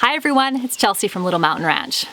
Hi everyone, it's Chelsea from Little Mountain Ranch.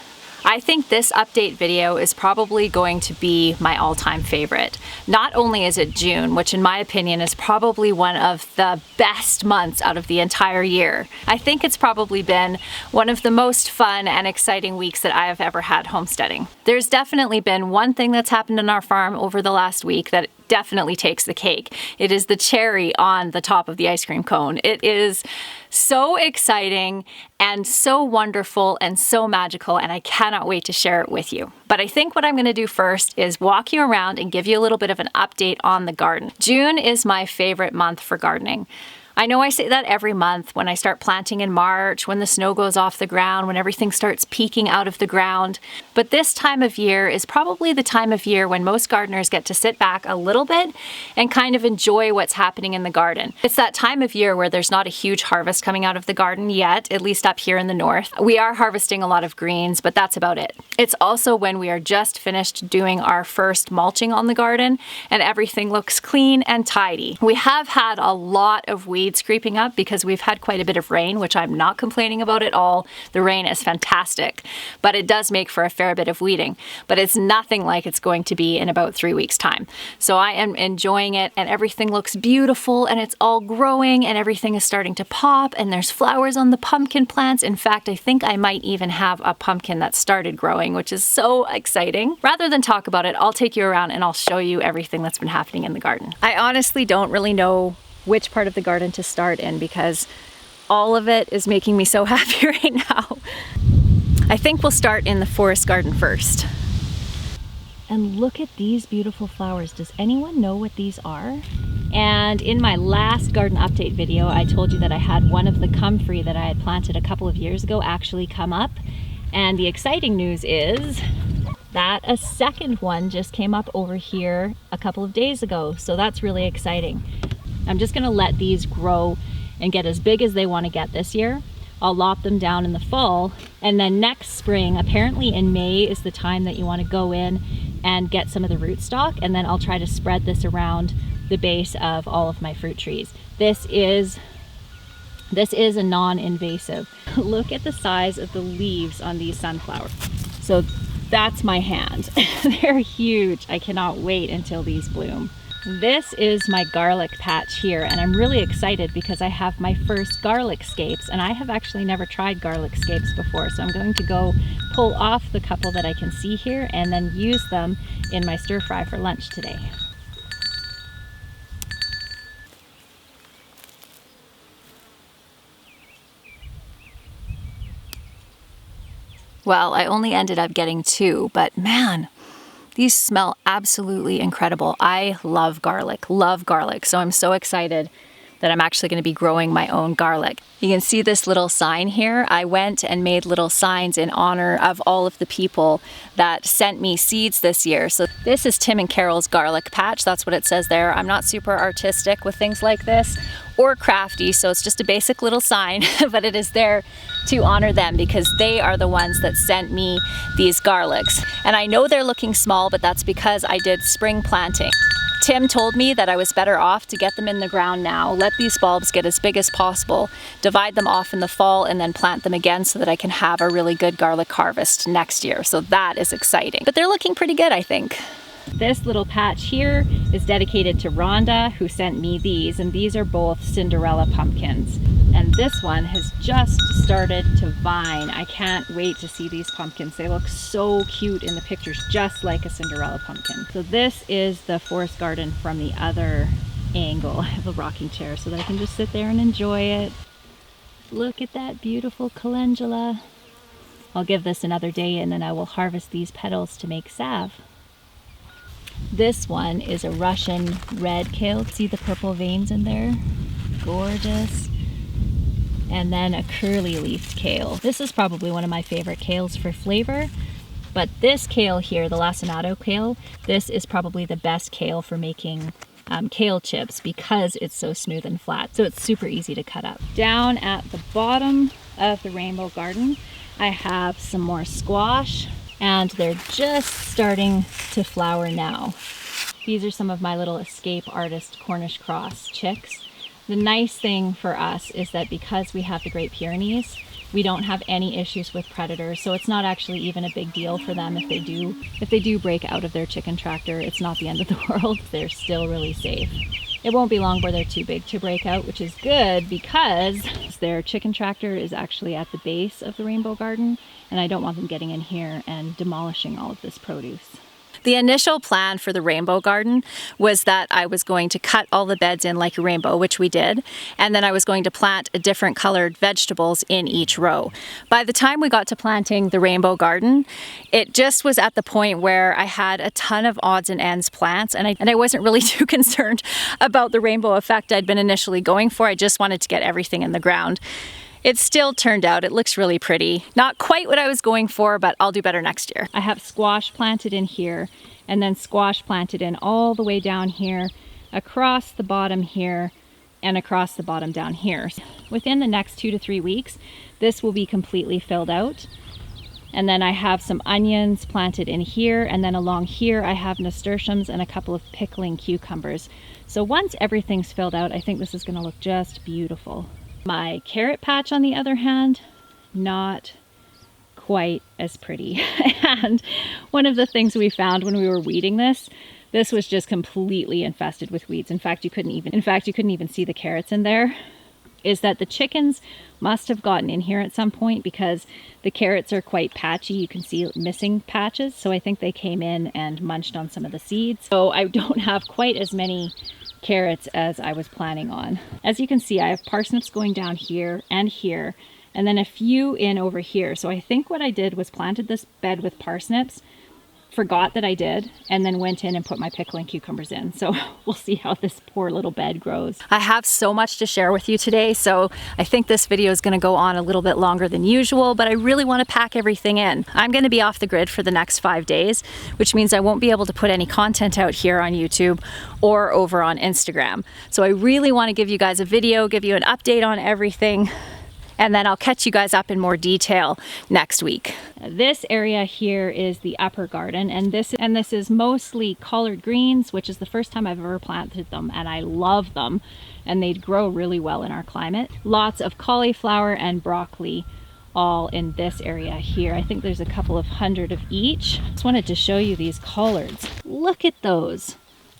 I think this update video is probably going to be my all-time favorite. Not only is it June, which in my opinion is probably one of the best months out of the entire year. I think it's probably been one of the most fun and exciting weeks that I have ever had homesteading. There's definitely been one thing that's happened in our farm over the last week that definitely takes the cake. It is the cherry on the top of the ice cream cone. It is so exciting and so wonderful and so magical, and I cannot wait to share it with you. But I think what I'm going to do first is walk you around and give you a little bit of an update on the garden. June is my favorite month for gardening. I know I say that every month when I start planting in March, when the snow goes off the ground, when everything starts peeking out of the ground. But this time of year is probably the time of year when most gardeners get to sit back a little bit and kind of enjoy what's happening in the garden. It's that time of year where there's not a huge harvest coming out of the garden yet, at least up here in the north. We are harvesting a lot of greens, but that's about it. It's also when we are just finished doing our first mulching on the garden and everything looks clean and tidy. We have had a lot of weeds creeping up because we've had quite a bit of rain, which I'm not complaining about at all. The rain is fantastic, but it does make for a fair bit of weeding, but it's nothing like it's going to be in about 3 weeks time. So I am enjoying it and everything looks beautiful and it's all growing and everything is starting to pop and there's flowers on the pumpkin plants. In fact, I think I might even have a pumpkin that started growing, which is so exciting. Rather than talk about it, I'll take you around and I'll show you everything that's been happening in the garden. I honestly don't really know which part of the garden to start in because all of it is making me so happy right now. I think we'll start in the forest garden first. And look at these beautiful flowers. Does anyone know what these are? And in my last garden update video, I told you that I had one of the comfrey that I had planted a couple of years ago actually come up. And the exciting news is that a second one just came up over here a couple of days ago. So that's really exciting. I'm just gonna let these grow and get as big as they want to get this year. I'll lop them down in the fall, and then next spring, apparently in May is the time that you want to go in and get some of the rootstock, and then I'll try to spread this around the base of all of my fruit trees. This is a non-invasive. Look at the size of the leaves on these sunflowers. So that's my hand. They're huge. I cannot wait until these bloom. This is my garlic patch here, and I'm really excited because I have my first garlic scapes, and I have actually never tried garlic scapes before, so I'm going to go pull off the couple that I can see here and then use them in my stir fry for lunch today. Well, I only ended up getting 2, but man, these smell absolutely incredible. I love garlic, so I'm so excited that I'm actually going to be growing my own garlic. You can see this little sign here. I went and made little signs in honor of all of the people that sent me seeds this year. So this is Tim and Carol's garlic patch. That's what it says there. I'm not super artistic with things like this or crafty, so it's just a basic little sign, but it is there to honor them because they are the ones that sent me these garlics. And I know they're looking small, but that's because I did spring planting. Tim told me that I was better off to get them in the ground now, let these bulbs get as big as possible, divide them off in the fall, and then plant them again so that I can have a really good garlic harvest next year. So that is exciting. But they're looking pretty good, I think. This little patch here is dedicated to Rhonda, who sent me these, and these are both Cinderella pumpkins. And this one has just started to vine. I can't wait to see these pumpkins. They look so cute in the pictures, just like a Cinderella pumpkin. So this is the forest garden from the other angle. I have a rocking chair so that I can just sit there and enjoy it. Look at that beautiful calendula. I'll give this another day and then I will harvest these petals to make salve. This one is a Russian red kale. See the purple veins in there? Gorgeous. And then a curly leafed kale. This is probably one of my favorite kales for flavor, but this kale here, the lacinato kale, this is probably the best kale for making kale chips because it's so smooth and flat. So it's super easy to cut up. Down at the bottom of the rainbow garden, I have some more squash, and they're just starting to flower now. These are some of my little escape artist Cornish cross chicks. The nice thing for us is that because we have the Great Pyrenees, We don't have any issues with predators, so it's not actually even a big deal for them if they do break out of their chicken tractor. It's not the end of the world. They're still really safe. It won't be long before they're too big to break out, which is good because their chicken tractor is actually at the base of the rainbow garden, and I don't want them getting in here and demolishing all of this produce. The initial plan for the rainbow garden was that I was going to cut all the beds in like a rainbow, which we did, and then I was going to plant different colored vegetables in each row. By the time we got to planting the rainbow garden, it just was at the point where I had a ton of odds and ends plants, and I wasn't really too concerned about the rainbow effect I'd been initially going for. I just wanted to get everything in the ground. It still turned out, it looks really pretty. Not quite what I was going for, but I'll do better next year. I have squash planted in here, and then squash planted in all the way down here, across the bottom here, and across the bottom down here. Within the next 2 to 3 weeks, this will be completely filled out. And then I have some onions planted in here, and then along here I have nasturtiums and a couple of pickling cucumbers. So once everything's filled out, I think this is gonna look just beautiful. My carrot patch, on the other hand, not quite as pretty. And one of the things we found when we were weeding this was just completely infested with weeds. In fact, you couldn't even see the carrots in there. Is that the chickens must have gotten in here at some point because the carrots are quite patchy. You can see missing patches. So I think they came in and munched on some of the seeds. So I don't have quite as many carrots as I was planning on. As you can see, I have parsnips going down here, and then a few in over here. So I think what I did was planted this bed with parsnips, forgot that I did, and then went in and put my pickling cucumbers in. So we'll see how this poor little bed grows. I have so much to share with you today, so I think this video is going to go on a little bit longer than usual, but I really want to pack everything in. I'm going to be off the grid for the next 5 days, which means I won't be able to put any content out here on YouTube or over on Instagram. So I really want to give you guys a video, give you an update on everything, and then I'll catch you guys up in more detail next week. This area here is the upper garden, and this is mostly collard greens, which is the first time I've ever planted them, and I love them, and they grow really well in our climate. Lots of cauliflower and broccoli all in this area here. I think there's a couple of hundred of each. Just wanted to show you these collards. Look at those.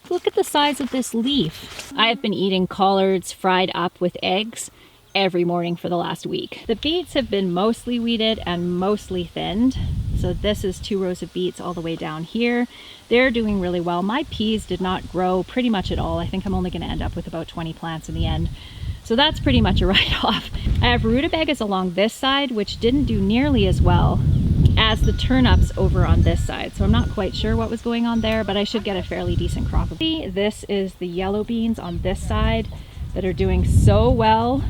Look at the size of this leaf. I've been eating collards fried up with eggs every morning for the last week. The beets have been mostly weeded and mostly thinned. So this is 2 rows of beets all the way down here. They're doing really well. My peas did not grow pretty much at all. I think I'm only going to end up with about 20 plants in the end. So that's pretty much a write-off. I have rutabagas along this side, which didn't do nearly as well as the turnips over on this side. So I'm not quite sure what was going on there, but I should get a fairly decent crop of these. This is the yellow beans on this side that are doing so well,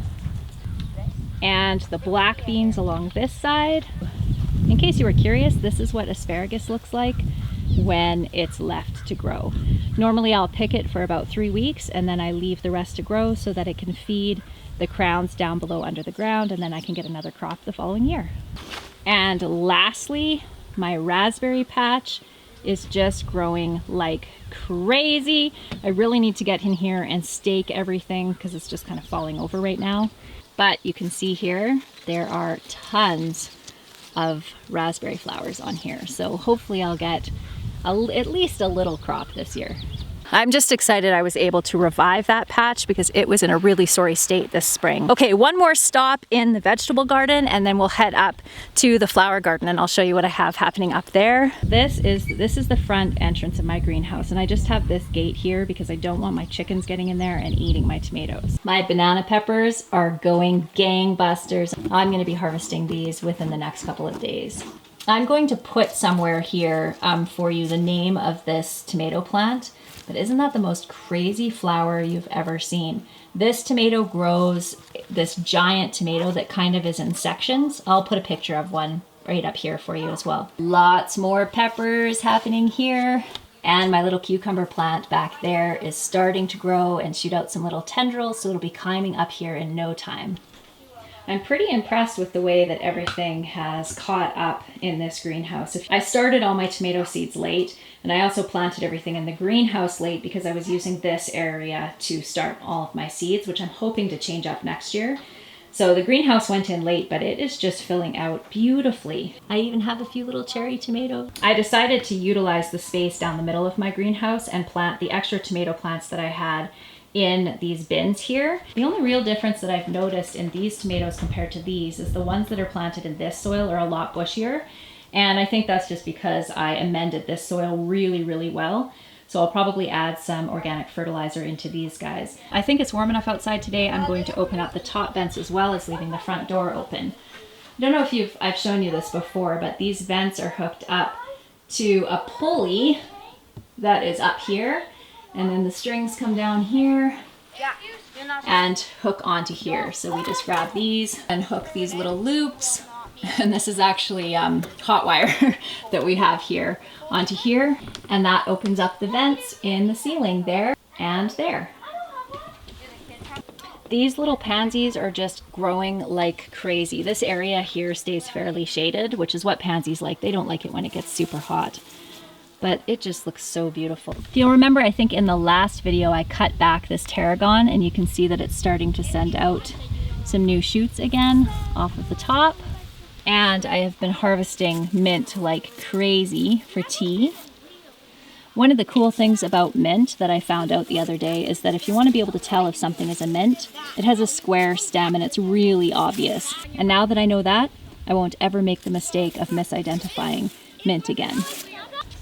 and the black beans along this side. In case you were curious, this is what asparagus looks like when it's left to grow. Normally I'll pick it for about 3 weeks, and then I leave the rest to grow so that it can feed the crowns down below under the ground, and then I can get another crop the following year. And lastly, my raspberry patch is just growing like crazy. I really need to get in here and stake everything because it's just kind of falling over right now. But you can see here, there are tons of raspberry flowers on here. So hopefully I'll get at least a little crop this year. I'm just excited I was able to revive that patch because it was in a really sorry state this spring. Okay, one more stop in the vegetable garden, and then we'll head up to the flower garden, and I'll show you what I have happening up there. This is the front entrance of my greenhouse, and I just have this gate here because I don't want my chickens getting in there and eating my tomatoes. My banana peppers are going gangbusters. I'm going to be harvesting these within the next couple of days. I'm going to put somewhere here for you the name of this tomato plant. But isn't that the most crazy flower you've ever seen? This tomato grows, this giant tomato that kind of is in sections. I'll put a picture of one right up here for you as well. Lots more peppers happening here. And my little cucumber plant back there is starting to grow and shoot out some little tendrils, so it'll be climbing up here in no time. I'm pretty impressed with the way that everything has caught up in this greenhouse. I started all my tomato seeds late, and I also planted everything in the greenhouse late because I was using this area to start all of my seeds, which I'm hoping to change up next year. So the greenhouse went in late, but it is just filling out beautifully. I even have a few little cherry tomatoes. I decided to utilize the space down the middle of my greenhouse and plant the extra tomato plants that I had in these bins here. The only real difference that I've noticed in these tomatoes compared to these is the ones that are planted in this soil are a lot bushier. And I think that's just because I amended this soil really, really well. So I'll probably add some organic fertilizer into these guys. I think it's warm enough outside today. I'm going to open up the top vents as well as leaving the front door open. I don't know if I've shown you this before, but these vents are hooked up to a pulley that is up here. And then the strings come down here and hook onto here. So we just grab these and hook these little loops. And this is actually hot wire that we have here onto here. And that opens up the vents in the ceiling there and there. These little pansies are just growing like crazy. This area here stays fairly shaded, which is what pansies like. They don't like it when it gets super hot. But it just looks so beautiful. If you'll remember, I think in the last video I cut back this tarragon and you can see that it's starting to send out some new shoots again off of the top. And I have been harvesting mint like crazy for tea. One of the cool things about mint that I found out the other day is that if you want to be able to tell if something is a mint, it has a square stem and it's really obvious. And now that I know that, I won't ever make the mistake of misidentifying mint again.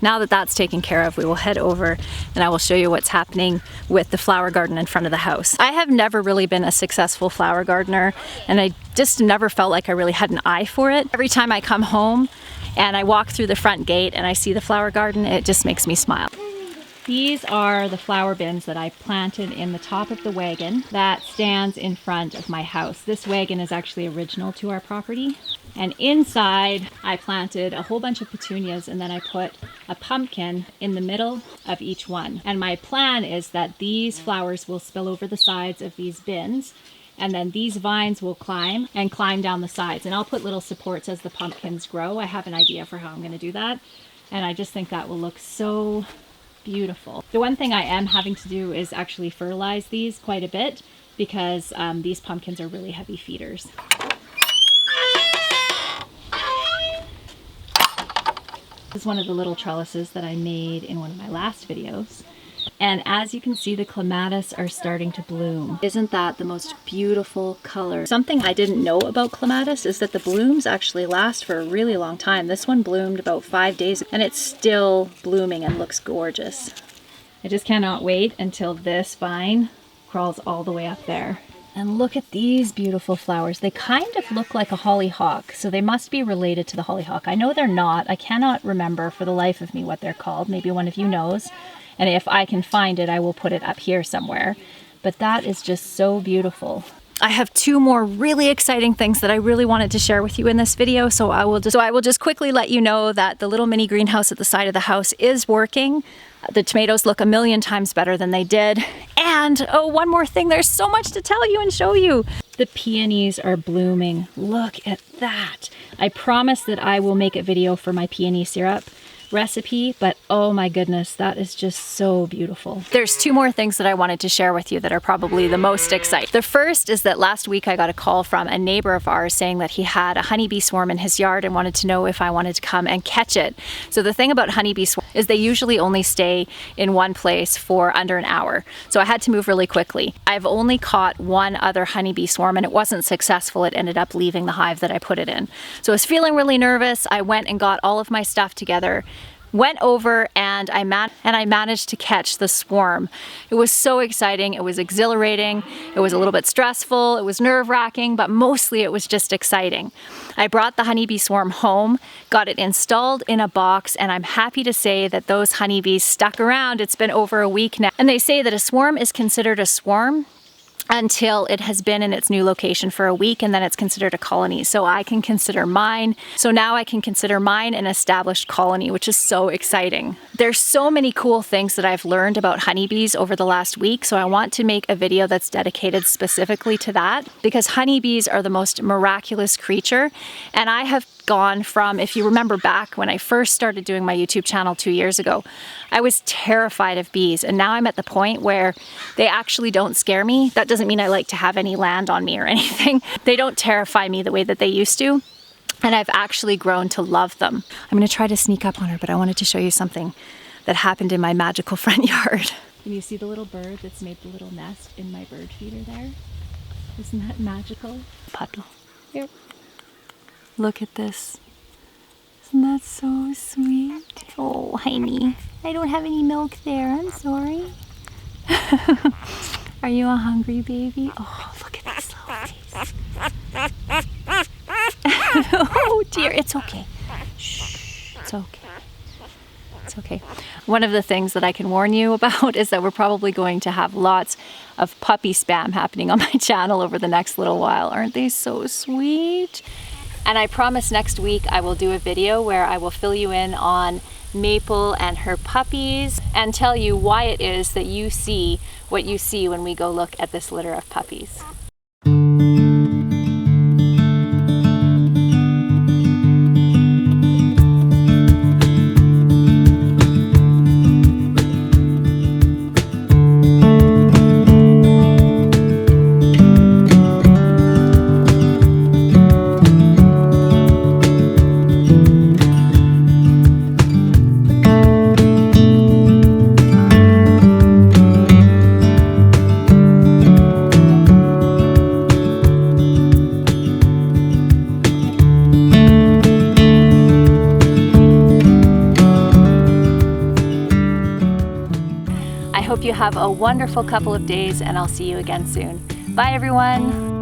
Now that that's taken care of, we will head over and I will show you what's happening with the flower garden in front of the house. I have never really been a successful flower gardener and I just never felt like I really had an eye for it. Every time I come home and I walk through the front gate and I see the flower garden, it just makes me smile. These are the flower bins that I planted in the top of the wagon that stands in front of my house. This wagon is actually original to our property. And inside, I planted a whole bunch of petunias and then I put a pumpkin in the middle of each one. And my plan is that these flowers will spill over the sides of these bins and then these vines will climb down the sides. And I'll put little supports as the pumpkins grow. I have an idea for how I'm going to do that. And I just think that will look so beautiful. The one thing I am having to do is actually fertilize these quite a bit because these pumpkins are really heavy feeders. This is one of the little trellises that I made in one of my last videos. And as you can see, the clematis are starting to bloom. Isn't that the most beautiful color? Something I didn't know about clematis is that the blooms actually last for a really long time. This one bloomed about 5 days and it's still blooming and looks gorgeous. I just cannot wait until this vine crawls all the way up there. And look at these beautiful flowers. They kind of look like a hollyhock, so they must be related to the hollyhock. I know they're not. I cannot remember for the life of me what they're called. Maybe one of you knows. And if I can find it, I will put it up here somewhere. But that is just so beautiful. I have two more really exciting things that I really wanted to share with you in this video. So I will just quickly let you know that the little mini greenhouse at the side of the house is working. The tomatoes look a million times better than they did. And oh, one more thing, there's so much to tell you and show you. The peonies are blooming. Look at that. I promise that I will make a video for my peony syrup recipe, but oh my goodness, that is just so beautiful. There's two more things that I wanted to share with you that are probably the most exciting. The first is that last week I got a call from a neighbor of ours saying that he had a honeybee swarm in his yard and wanted to know if I wanted to come and catch it. So the thing about honeybee swarms is they usually only stay in one place for under an hour. So I had to move really quickly. I've only caught one other honeybee swarm and it wasn't successful. It ended up leaving the hive that I put it in. So I was feeling really nervous. I went and got all of my stuff together, went over and I managed to catch the swarm. It was so exciting. It was exhilarating. It was a little bit stressful. It was nerve-wracking, but mostly it was just exciting. I brought the honeybee swarm home, got it installed in a box, and I'm happy to say that those honeybees stuck around. It's been over a week now. And they say that a swarm is considered a swarm until it has been in its new location for a week, and then it's considered a colony. So now I can consider mine an established colony, which is so exciting. There's so many cool things that I've learned about honeybees over the last week, so I want to make a video that's dedicated specifically to that, because honeybees are the most miraculous creature. And I have gone from, if you remember back when I first started doing my YouTube channel 2 years ago, I was terrified of bees, and now I'm at the point where they actually don't scare me. That doesn't doesn't mean I like to have any land on me or anything. They don't terrify me the way that they used to. And I've actually grown to love them. I'm gonna try to sneak up on her, but I wanted to show you something that happened in my magical front yard. Can you see the little bird that's made the little nest in my bird feeder there? Isn't that magical? Puddle. Here. Look at this. Isn't that so sweet? Oh, honey. I don't have any milk there. I'm sorry. Are you a hungry baby? Oh, look at this little face. Oh dear, it's okay. Shh, it's okay. It's okay. One of the things that I can warn you about is that we're probably going to have lots of puppy spam happening on my channel over the next little while. Aren't they so sweet? And I promise next week I will do a video where I will fill you in on Maple and her puppies and tell you why it is that you see what you see when we go look at this litter of puppies. I hope you have a wonderful couple of days, and I'll see you again soon. Bye everyone!